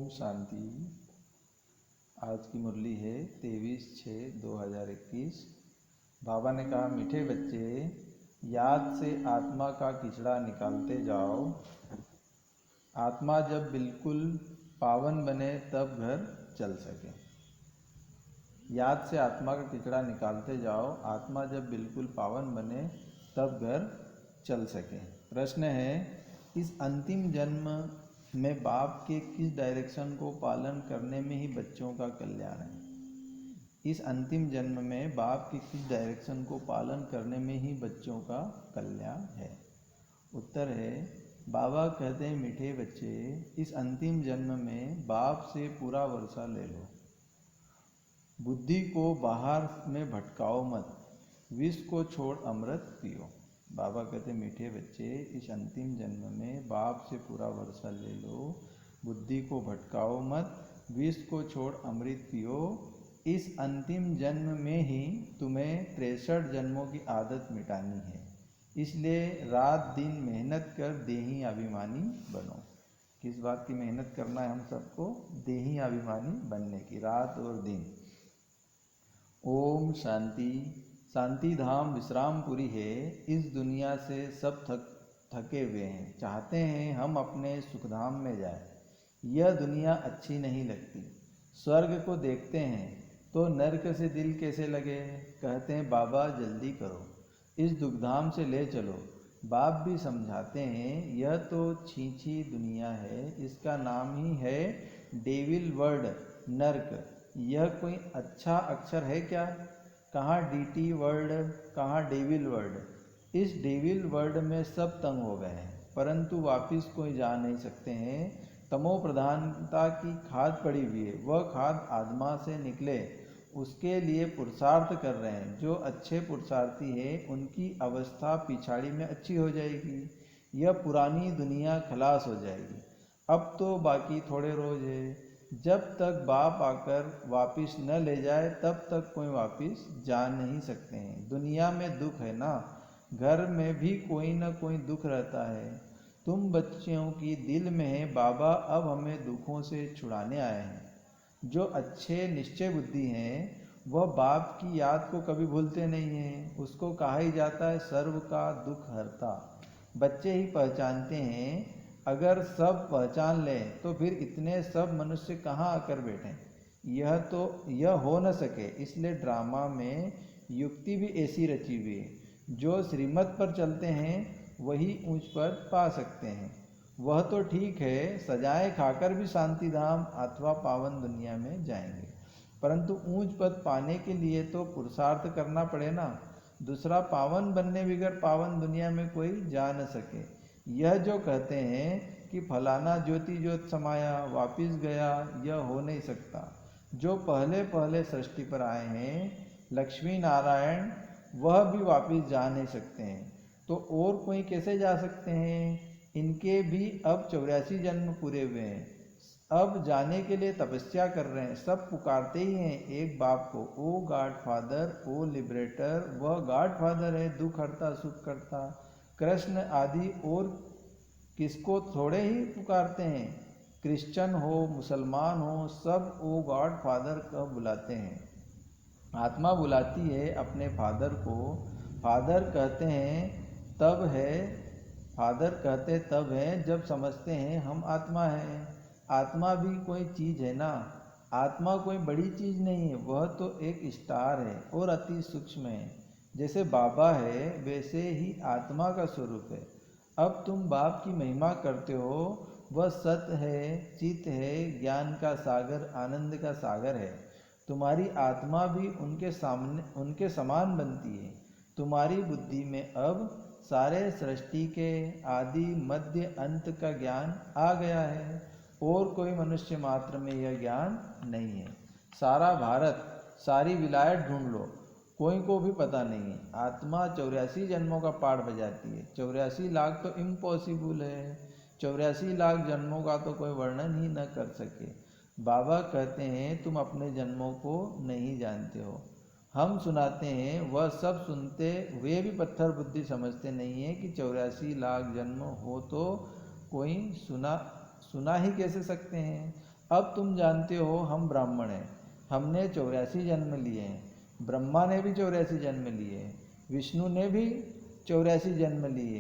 शांति। आज की मुरली है 23/6/2021। बाबा ने कहा, मीठे बच्चे, याद से आत्मा का किचड़ा निकालते जाओ। आत्मा जब बिल्कुल पावन बने तब घर चल सके। याद से आत्मा का किचड़ा निकालते जाओ। आत्मा जब बिल्कुल पावन बने तब घर चल सके। प्रश्न है, इस अंतिम जन्म में बाप के किस डायरेक्शन को पालन करने में ही बच्चों का कल्याण है? इस अंतिम जन्म में बाप के किस डायरेक्शन को पालन करने में ही बच्चों का कल्याण है? उत्तर है, बाबा कहते हैं, मीठे बच्चे, इस अंतिम जन्म में बाप से पूरा वर्षा ले लो। बुद्धि को बाहर में भटकाओ मत। विष को छोड़ अमृत पियो। बाबा कहते, मीठे बच्चे, इस अंतिम जन्म में बाप से पूरा वर्षा ले लो। बुद्धि को भटकाओ मत। विष को छोड़ अमृत पियो। इस अंतिम जन्म में ही तुम्हें 63 जन्मों की आदत मिटानी है। इसलिए रात दिन मेहनत कर देही अभिमानी बनो। किस बात की मेहनत करना है हम सबको? देही अभिमानी बनने की, रात और दिन। ओम शांति। शांति धाम विश्रामपुरी है। इस दुनिया से सब थके हुए हैं, चाहते हैं हम अपने सुखधाम में जाए। यह दुनिया अच्छी नहीं लगती। स्वर्ग को देखते हैं तो नर्क से दिल कैसे लगे? कहते हैं, बाबा जल्दी करो, इस दुखधाम से ले चलो। बाप भी समझाते हैं, यह तो छींछी दुनिया है, इसका नाम ही है डेविल वर्ल्ड, नर्क। यह कोई अच्छा अक्षर है क्या? कहाँ डीटी वर्ल्ड, कहाँ डेविल वर्ल्ड। इस डेविल वर्ल्ड में सब तंग हो गए हैं, परंतु वापिस कोई जा नहीं सकते हैं। तमो प्रधानता की खाद पड़ी हुई है, वह खाद आत्मा से निकले, उसके लिए पुरुषार्थ कर रहे हैं। जो अच्छे पुरुषार्थी है उनकी अवस्था पिछाड़ी में अच्छी हो जाएगी। यह पुरानी दुनिया खलास हो जाएगी। अब तो बाकी थोड़े रोज है। जब तक बाप आकर वापिस न ले जाए तब तक कोई वापिस जा नहीं सकते हैं। दुनिया में दुख है ना, घर में भी कोई न कोई दुख रहता है। तुम बच्चों की दिल में है, बाबा अब हमें दुखों से छुड़ाने आए हैं। जो अच्छे निश्चय बुद्धि हैं वह बाप की याद को कभी भूलते नहीं हैं। उसको कहा ही जाता है सर्व का दुख हरता। बच्चे ही पहचानते हैं। अगर सब पहचान लें तो फिर इतने सब मनुष्य कहाँ आकर बैठें? यह हो न सके। इसलिए ड्रामा में युक्ति भी ऐसी रची हुई है। जो श्रीमत पर चलते हैं वही ऊंच पद पा सकते हैं। वह तो ठीक है, सजाएं खाकर भी शांति धाम अथवा पावन दुनिया में जाएंगे, परंतु ऊंच पद पाने के लिए तो पुरुषार्थ करना पड़े ना। दूसरा, पावन बनने बगैर पावन दुनिया में कोई जा न सके। यह जो कहते हैं कि फलाना ज्योति ज्योत समाया वापिस गया, यह हो नहीं सकता। जो पहले पहले सृष्टि पर आए हैं, लक्ष्मी नारायण, वह भी वापिस जा नहीं सकते हैं, तो और कोई कैसे जा सकते हैं? इनके भी अब 84 जन्म पूरे हुए हैं। अब जाने के लिए तपस्या कर रहे हैं। सब पुकारते ही हैं एक बाप को, ओ गॉड फादर, ओ लिबरेटर। वह गॉड फादर है, दुख हरता सुख करता। कृष्ण आदि और किसको थोड़े ही पुकारते हैं। क्रिश्चियन हो, मुसलमान हो, सब ओ गॉड फादर कब बुलाते हैं। आत्मा बुलाती है अपने फादर को। फादर कहते हैं तब है, फादर कहते तब है जब समझते हैं हम आत्मा हैं। आत्मा भी कोई चीज़ है ना। आत्मा कोई बड़ी चीज़ नहीं है, वह तो एक स्टार है और अति सूक्ष्म है। जैसे बाबा है वैसे ही आत्मा का स्वरूप है। अब तुम बाप की महिमा करते हो, वह सत्य है, चित है, ज्ञान का सागर, आनंद का सागर है। तुम्हारी आत्मा भी उनके समान बनती है। तुम्हारी बुद्धि में अब सारे सृष्टि के आदि मध्य अंत का ज्ञान आ गया है, और कोई मनुष्य मात्र में यह ज्ञान नहीं है। सारा भारत, सारी विलायत ढूंढ लो, कोई को भी पता नहीं है। आत्मा 84 जन्मों का पाठ बजाती है। 84 लाख तो इम्पॉसिबल है। 84 लाख जन्मों का तो कोई वर्णन ही न कर सके। बाबा कहते हैं तुम अपने जन्मों को नहीं जानते हो। हम सुनाते हैं, वह सब सुनते हुए भी पत्थर बुद्धि समझते नहीं है कि 84 लाख जन्म हो तो कोई सुना ही कैसे सकते हैं। अब तुम जानते हो हम ब्राह्मण हैं, हमने 84 जन्म लिए हैं। ब्रह्मा ने भी 84 जन्म लिए, विष्णु ने भी 84 जन्म लिए।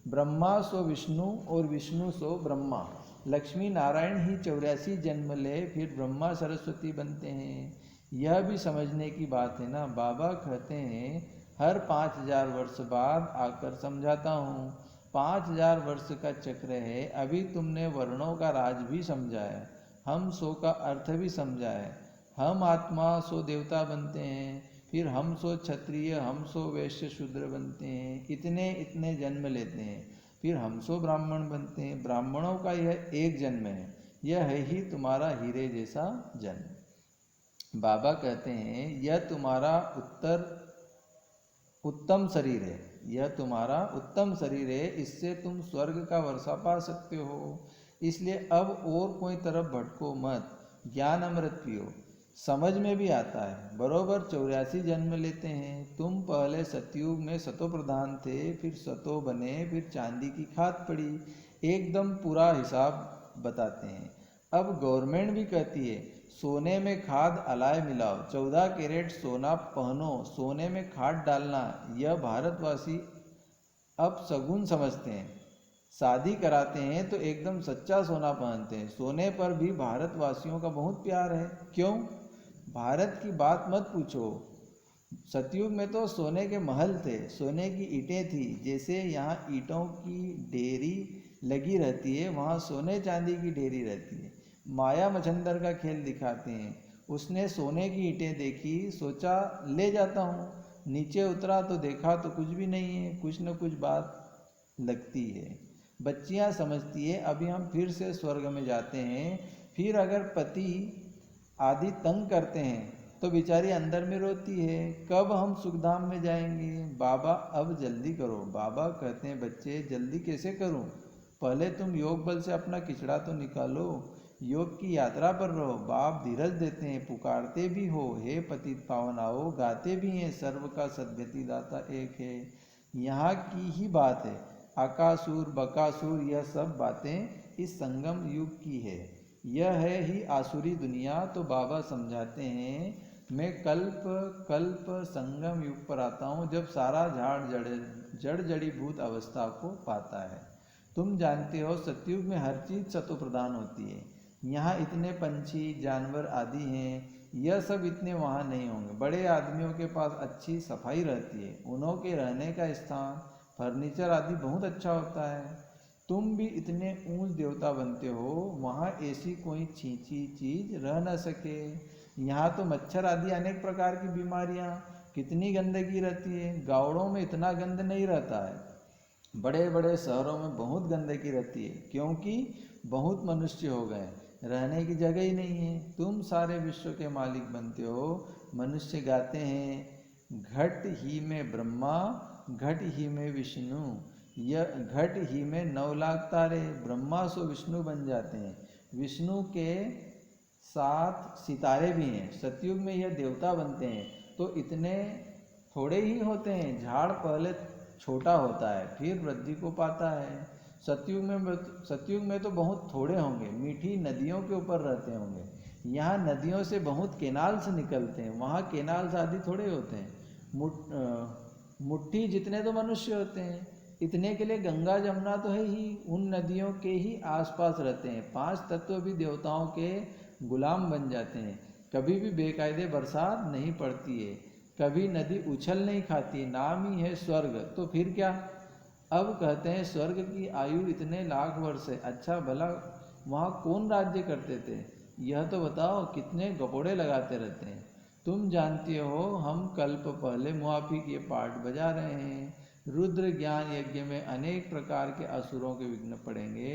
ब्रह्मा सो विष्णु और विष्णु सो ब्रह्मा। लक्ष्मी नारायण ही 84 जन्म ले फिर ब्रह्मा सरस्वती बनते हैं। यह भी समझने की बात है ना। बाबा कहते हैं हर 5000 वर्ष बाद आकर समझाता हूँ। 5000 वर्ष का चक्र है। अभी तुमने वर्णों का राज भी समझा है, हम सो का अर्थ भी समझा है। हम आत्मा सो देवता बनते हैं, फिर हम सो क्षत्रिय, हम सो वैश्य शूद्र बनते हैं, इतने इतने जन्म लेते हैं, फिर हम सो ब्राह्मण बनते हैं। ब्राह्मणों का यह एक जन्म है, यह है ही तुम्हारा हीरे जैसा जन्म। बाबा कहते हैं यह तुम्हारा उत्तम शरीर है, यह तुम्हारा उत्तम शरीर है, इससे तुम स्वर्ग का वर्षा पा सकते हो। इसलिए अब और कोई तरफ भटको मत, ज्ञान अमृत पियो। समझ में भी आता है। बरोबर 84 जन्म लेते हैं। तुम पहले सतयुग में सतो प्रधान थे, फिर सतो बने, फिर चांदी की खाद पड़ी। एकदम पूरा हिसाब बताते हैं। अब गवर्नमेंट भी कहती है सोने में खाद अलाय मिलाओ, 14 कैरेट सोना पहनो, सोने में खाद डालना। यह भारतवासी अब सगुन समझते हैं। शादी कराते हैं तो एकदम सच्चा सोना पहनते हैं। सोने पर भी भारतवासियों का बहुत प्यार है। क्यों? भारत की बात मत पूछो। सतयुग में तो सोने के महल थे, सोने की ईंटें थी। जैसे यहाँ ईंटों की ढेरी लगी रहती है, वहाँ सोने चांदी की ढेरी रहती है। माया मच्छंदर का खेल दिखाते हैं। उसने सोने की ईंटें देखी, सोचा ले जाता हूँ। नीचे उतरा तो देखा तो कुछ भी नहीं है, कुछ न कुछ बात लगती है। बच्चियाँ समझती है अभी हम फिर से स्वर्ग में जाते हैं। फिर अगर पति आदि तंग करते हैं तो बेचारी अंदर में रोती है, कब हम सुखधाम में जाएंगे। बाबा अब जल्दी करो। बाबा कहते हैं बच्चे जल्दी कैसे करूं? पहले तुम योग बल से अपना किचड़ा तो निकालो, योग की यात्रा पर रहो। बाप धीरज देते हैं, पुकारते भी हो हे पतित पावन आओ, गाते भी हैं सर्व का सद्गति दाता एक है। यहाँ की ही बात है। आकासुर बकासुर यह सब बातें इस संगम युग की है। यह है ही आसुरी दुनिया। तो बाबा समझाते हैं मैं कल्प कल्प संगम युग पर आता हूँ, जब सारा झाड़ जड़ जड़ी भूत अवस्था को पाता है। तुम जानते हो सतयुग में हर चीज़ सतो प्रधान होती है। यहाँ इतने पंछी जानवर आदि हैं, यह सब इतने वहाँ नहीं होंगे। बड़े आदमियों के पास अच्छी सफाई रहती है, उन्हों के रहने का स्थान फर्नीचर आदि बहुत अच्छा होता है। तुम भी इतने ऊंच देवता बनते हो, वहाँ ऐसी कोई छींची चीज रह न सके। यहाँ तो मच्छर आदि अनेक प्रकार की बीमारियाँ, कितनी गंदगी रहती है। गाँवों में इतना गंद नहीं रहता है, बड़े बड़े शहरों में बहुत गंदगी रहती है, क्योंकि बहुत मनुष्य हो गए, रहने की जगह ही नहीं है। तुम सारे विश्व के मालिक बनते हो। मनुष्य गाते हैं घट ही में ब्रह्मा, घट ही में विष्णु, यह घट ही में 9 लाख तारे। ब्रह्मा सो विष्णु बन जाते हैं, विष्णु के 7 सितारे भी हैं। सतयुग में यह देवता बनते हैं तो इतने थोड़े ही होते हैं। झाड़ पहले छोटा होता है, फिर वृद्धि को पाता है। सतयुग में तो बहुत थोड़े होंगे, मीठी नदियों के ऊपर रहते होंगे। यहाँ नदियों से बहुत केनाल्स निकलते हैं, वहाँ केनाल्स आदि थोड़े होते हैं। मुट्ठी जितने तो मनुष्य होते हैं, इतने के लिए गंगा जमुना तो है ही, उन नदियों के ही आसपास रहते हैं। 5 तत्व भी देवताओं के गुलाम बन जाते हैं। कभी भी बेकायदे बरसात नहीं पड़ती है, कभी नदी उछल नहीं खाती, नाम ही है स्वर्ग। तो फिर क्या? अब कहते हैं स्वर्ग की आयु इतने लाख वर्ष है। अच्छा भला वहाँ कौन राज्य करते थे, यह तो बताओ। कितने गपोड़े लगाते रहते हैं। तुम जानते हो हम कल्प पहले मुआफी के पाठ बजा रहे हैं। रुद्र ज्ञान यज्ञ में अनेक प्रकार के असुरों के विघ्न पड़ेंगे।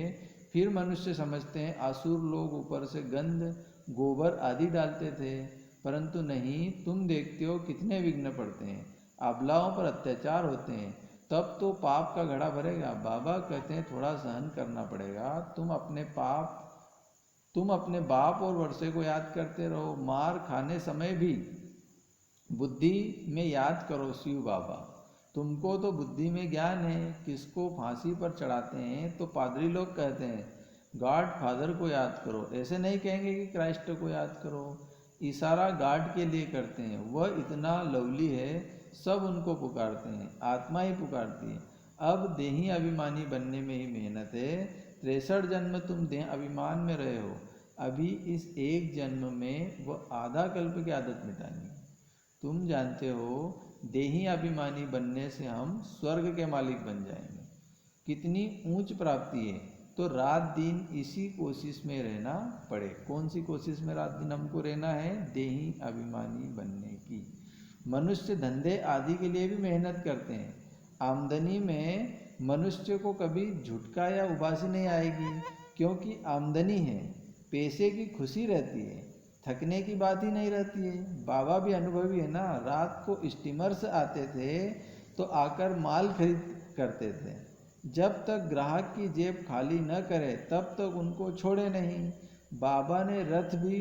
फिर मनुष्य समझते हैं असुर लोग ऊपर से गंध गोबर आदि डालते थे, परंतु नहीं। तुम देखते हो कितने विघ्न पड़ते हैं, अबलाओं पर अत्याचार होते हैं, तब तो पाप का घड़ा भरेगा। बाबा कहते हैं थोड़ा सहन करना पड़ेगा। तुम अपने बाप और वर्षे को याद करते रहो। मार खाने समय भी बुद्धि में याद करो शिव बाबा। तुमको तो बुद्धि में ज्ञान है। किसको फांसी पर चढ़ाते हैं तो पादरी लोग कहते हैं गॉड फादर को याद करो। ऐसे नहीं कहेंगे कि क्राइस्ट को याद करो, इशारा गॉड के लिए करते हैं। वह इतना लवली है, सब उनको पुकारते हैं, आत्मा ही पुकारती है। अब देही अभिमानी बनने में ही मेहनत है। 63 जन्म तुम देह अभिमान में रहे हो, अभी इस एक जन्म में वो आधा कल्प की आदत मिटानी है। तुम जानते हो देही अभिमानी बनने से हम स्वर्ग के मालिक बन जाएंगे। कितनी ऊंच प्राप्ति है। तो रात दिन इसी कोशिश में रहना पड़े। कौन सी कोशिश में रात दिन हमको रहना है? देही अभिमानी बनने की। मनुष्य धंधे आदि के लिए भी मेहनत करते हैं। आमदनी में मनुष्य को कभी झुटका या उबासी नहीं आएगी, क्योंकि आमदनी है, पैसे की खुशी रहती है, थकने की बात ही नहीं रहती है। बाबा भी अनुभवी है ना, रात को स्टीमर से आते थे तो आकर माल खरीद करते थे। जब तक ग्राहक की जेब खाली न करे तब तक उनको छोड़े नहीं। बाबा ने रथ भी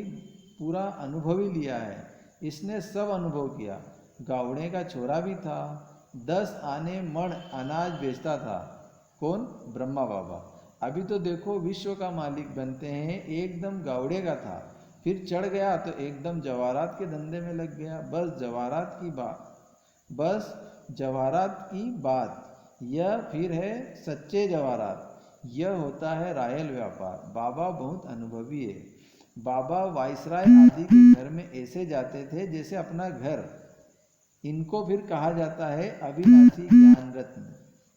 पूरा अनुभवी लिया है, इसने सब अनुभव किया। गावड़े का छोरा भी था, 10 आने मण अनाज बेचता था। कौन? ब्रह्मा बाबा। अभी तो देखो विश्व का मालिक बनते हैं। एकदम गावड़े का था, फिर चढ़ गया तो एकदम जवाहरात के धंधे में लग गया। बस जवाहरात की बात, यह फिर है सच्चे जवाहरात। यह होता है रायल व्यापार। बाबा बहुत अनुभवी है। बाबा वाइसराय आदि के घर में ऐसे जाते थे जैसे अपना घर। इनको फिर कहा जाता है अविनाशी ज्ञान रत्न।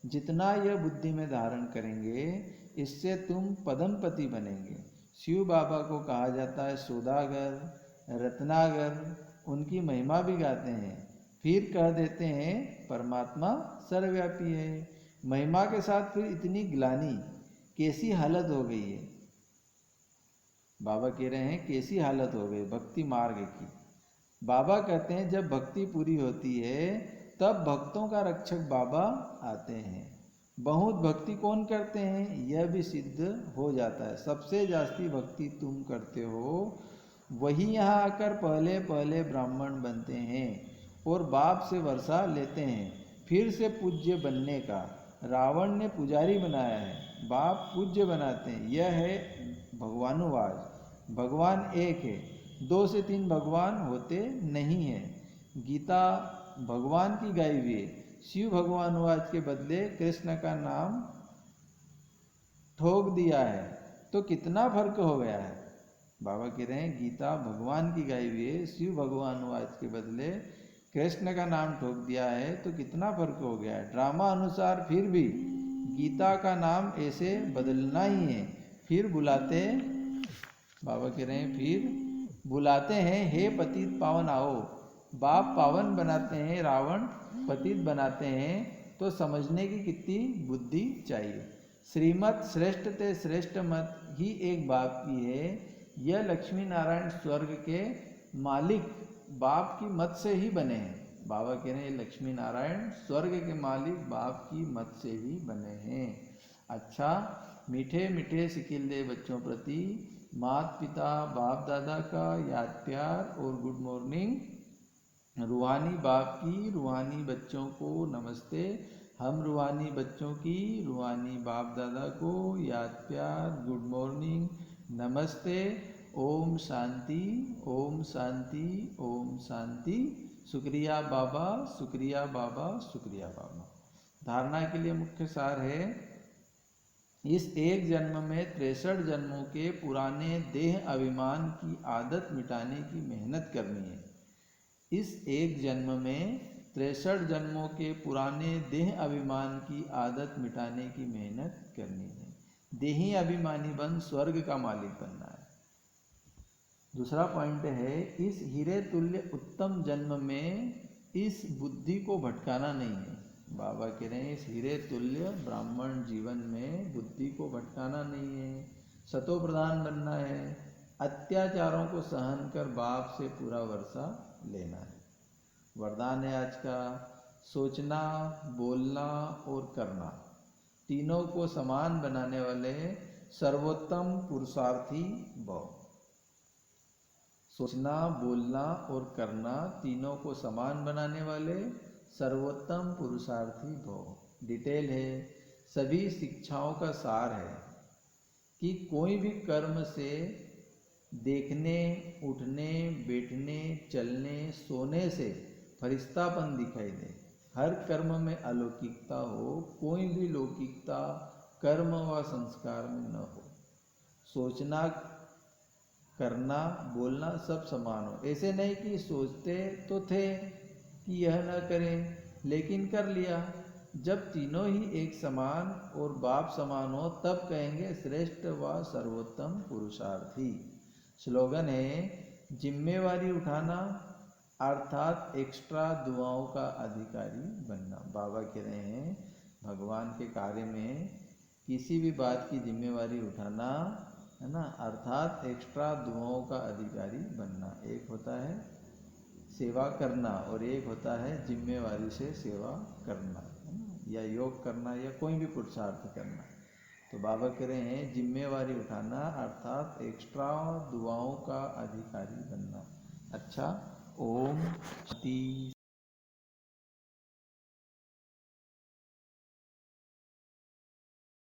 जितना यह बुद्धि में धारण करेंगे, इससे तुम पदमपति बनेंगे। शिव बाबा को कहा जाता है सौदागर, रत्नागर। उनकी महिमा भी गाते हैं, फिर कह देते हैं परमात्मा सर्वव्यापी है। महिमा के साथ फिर इतनी ग्लानि, कैसी हालत हो गई है। बाबा कह रहे हैं कैसी हालत हो गई भक्ति मार्ग की। बाबा कहते हैं जब भक्ति पूरी होती है तब भक्तों का रक्षक बाबा आते हैं। बहुत भक्ति कौन करते हैं, यह भी सिद्ध हो जाता है। सबसे जास्ती भक्ति तुम करते हो, वही यहाँ आकर पहले पहले ब्राह्मण बनते हैं और बाप से वर्षा लेते हैं, फिर से पूज्य बनने का। रावण ने पुजारी बनाया है, बाप पूज्य बनाते हैं। यह है भगवानुवाद। भगवान एक है, 2 से 3 भगवान होते नहीं हैं। गीता भगवान की गाई हुई है। शिव भगवानुवाद के बदले कृष्ण का नाम ठोक दिया है, तो कितना फर्क हो गया है। बाबा कह रहे हैं गीता भगवान की गाई हुई है, शिव भगवानुवाद के बदले कृष्ण का नाम ठोक दिया है, तो कितना फर्क हो गया है। ड्रामा अनुसार फिर भी गीता का नाम ऐसे बदलना ही है। फिर बुलाते, बाबा कह रहे हैं फिर बुलाते हैं हे पतित पावन आओ। बाप पावन बनाते हैं, रावण पतित बनाते हैं, तो समझने की कितनी बुद्धि चाहिए। श्रीमत श्रेष्ठ ते श्रेष्ठ मत ही एक बाप की है। यह लक्ष्मी नारायण स्वर्ग के मालिक बाप की मत से ही बने हैं। बाबा कह रहे हैं लक्ष्मी नारायण स्वर्ग के मालिक बाप की मत से ही बने हैं। अच्छा, मीठे मीठे सिकिल्दे बच्चों प्रति माता पिता बाप दादा का याद प्यार और गुड मॉर्निंग। रूहानी बाप की रूहानी बच्चों को नमस्ते। हम रूहानी बच्चों की रूहानी बाप दादा को याद प्यार गुड मॉर्निंग नमस्ते। ओम शांति, ओम शांति, ओम शांति। शुक्रिया बाबा, शुक्रिया बाबा, शुक्रिया बाबा। धारणा के लिए मुख्य सार है, इस एक जन्म में 63 जन्मों के पुराने देह अभिमान की आदत मिटाने की मेहनत करनी है। इस एक जन्म में 63 जन्मों के पुराने देह अभिमान की आदत मिटाने की मेहनत करनी है। देही अभिमानी बन स्वर्ग का मालिक बनना है। दूसरा पॉइंट है, इस हीरे तुल्य उत्तम जन्म में इस बुद्धि को भटकाना नहीं है। बाबा कह रहे हैं इस हीरे तुल्य ब्राह्मण जीवन में बुद्धि को भटकाना नहीं है, सतो प्रधान बनना है। अत्याचारों को सहन कर बाप से पूरा वर्षा लेना है। वरदान है आज का, सोचना, बोलना और करना तीनों को समान बनाने वाले सर्वोत्तम पुरुषार्थी भव। सोचना, बोलना और करना तीनों को समान बनाने वाले सर्वोत्तम पुरुषार्थी भव। डिटेल है, सभी शिक्षाओं का सार है। कि कोई भी कर्म से देखने, उठने, बैठने, चलने, सोने से फरिश्तापन दिखाई दे, हर कर्म में अलौकिकता हो, कोई भी लौकिकता कर्म व संस्कार में न हो, सोचना, करना, बोलना सब समान हो। ऐसे नहीं कि सोचते तो थे कि यह न करें लेकिन कर लिया। जब तीनों ही एक समान और बाप समान हो तब कहेंगे श्रेष्ठ व सर्वोत्तम पुरुषार्थी। स्लोगन है जिम्मेवारी उठाना अर्थात एक्स्ट्रा दुआओं का अधिकारी बनना। बाबा कह रहे हैं भगवान के कार्य में किसी भी बात की जिम्मेवारी उठाना है ना, अर्थात एक्स्ट्रा दुआओं का अधिकारी बनना। एक होता है सेवा करना और एक होता है जिम्मेवारी से सेवा करना, है ना, या योग करना या कोई भी पुरुषार्थ करना। तो बाबा कह रहे हैं जिम्मेवारी उठाना अर्थात एक्स्ट्रा दुआओं का अधिकारी बनना। अच्छा, ओम शांति।